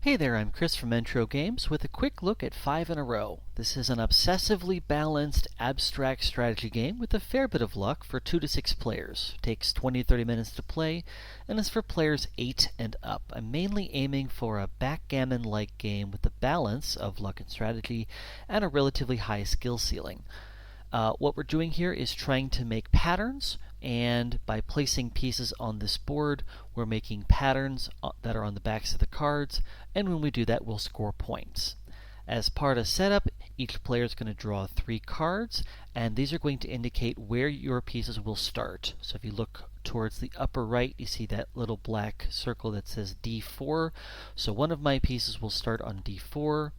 Hey there, I'm Chris from Intro Games with a quick look at 5 in a row. This is an obsessively balanced abstract strategy game with a fair bit of luck for 2 to 6 players. Takes 20-30 minutes to play and is for players 8 and up. I'm mainly aiming for a backgammon-like game with a balance of luck and strategy and a relatively high skill ceiling. What we're doing here is trying to make patterns, and by placing pieces on this board, we're making patterns that are on the backs of the cards, and when we do that, we'll score points. As part of setup, each player is going to draw 3 cards, and these are going to indicate where your pieces will start. So if you look towards the upper right, you see that little black circle that says D4. So one of my pieces will start on D4,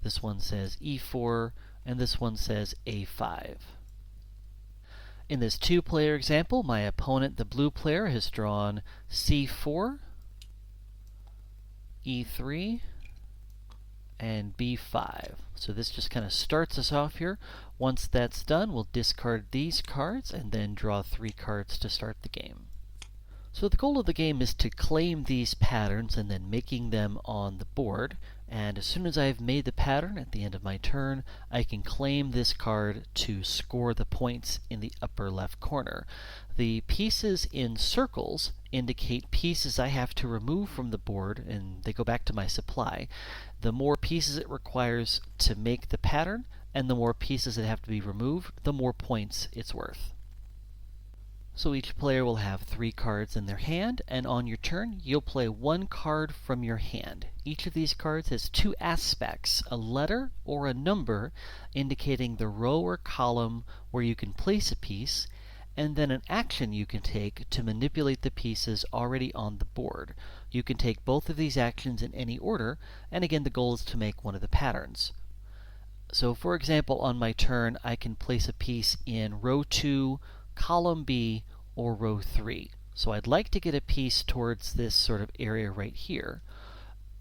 this one says E4, and this one says A5. In this 2-player example, my opponent, the blue player, has drawn C4, E3, and B5. So this just kind of starts us off here. Once that's done, we'll discard these cards and then draw 3 cards to start the game. So the goal of the game is to claim these patterns and then making them on the board. And as soon as I've made the pattern at the end of my turn, I can claim this card to score the points in the upper left corner. The pieces in circles indicate pieces I have to remove from the board, and they go back to my supply. The more pieces it requires to make the pattern, and the more pieces that have to be removed, the more points it's worth. So each player will have 3 cards in their hand, and on your turn, you'll play 1 card from your hand. Each of these cards has 2 aspects, a letter or a number indicating the row or column where you can place a piece, and then an action you can take to manipulate the pieces already on the board. You can take both of these actions in any order, and again, the goal is to make one of the patterns. So for example, on my turn, I can place a piece in row 2, column B, or row 3. So I'd like to get a piece towards this sort of area right here,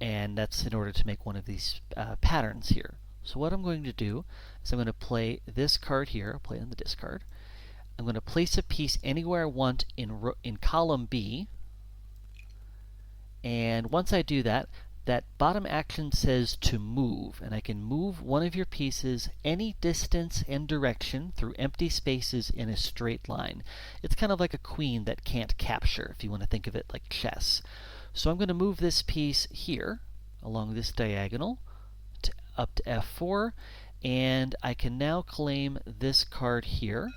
and that's in order to make one of these patterns here. So what I'm going to do is I'm going to play this card here. I'll play it on the discard. I'm going to place a piece anywhere I want in column B, and once I do that, that bottom action says to move, and I can move one of your pieces any distance and direction through empty spaces in a straight line. It's kind of like a queen that can't capture, if you want to think of it like chess. So I'm going to move this piece here, along this diagonal, up to F4, and I can now claim this card here,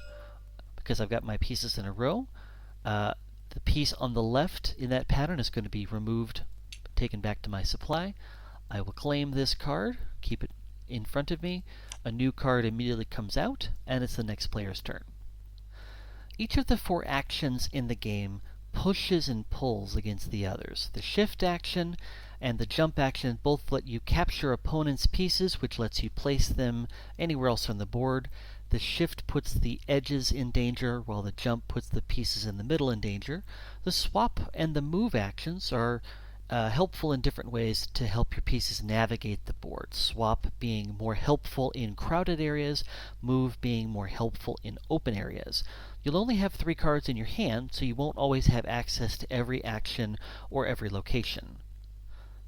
because I've got my pieces in a row. The piece on the left in that pattern is going to be removed, taken back to my supply. I will claim this card, keep it in front of me. A new card immediately comes out, and it's the next player's turn. Each of the 4 actions in the game pushes and pulls against the others. The shift action and the jump action both let you capture opponents' pieces, which lets you place them anywhere else on the board. The shift puts the edges in danger, while the jump puts the pieces in the middle in danger. The swap and the move actions are helpful in different ways to help your pieces navigate the board. Swap being more helpful in crowded areas, move being more helpful in open areas. You'll only have 3 cards in your hand, so you won't always have access to every action or every location.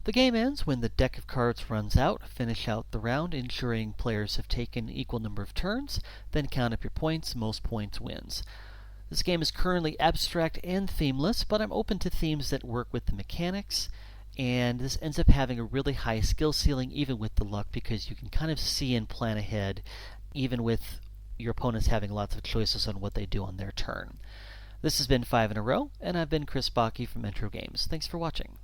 The game ends when the deck of cards runs out. Finish out the round, ensuring players have taken an equal number of turns, then count up your points. Most points wins. This game is currently abstract and themeless, but I'm open to themes that work with the mechanics, and this ends up having a really high skill ceiling even with the luck, because you can kind of see and plan ahead, even with your opponents having lots of choices on what they do on their turn. This has been 5 in a row, and I've been Chris Backe from Intro Games. Thanks for watching.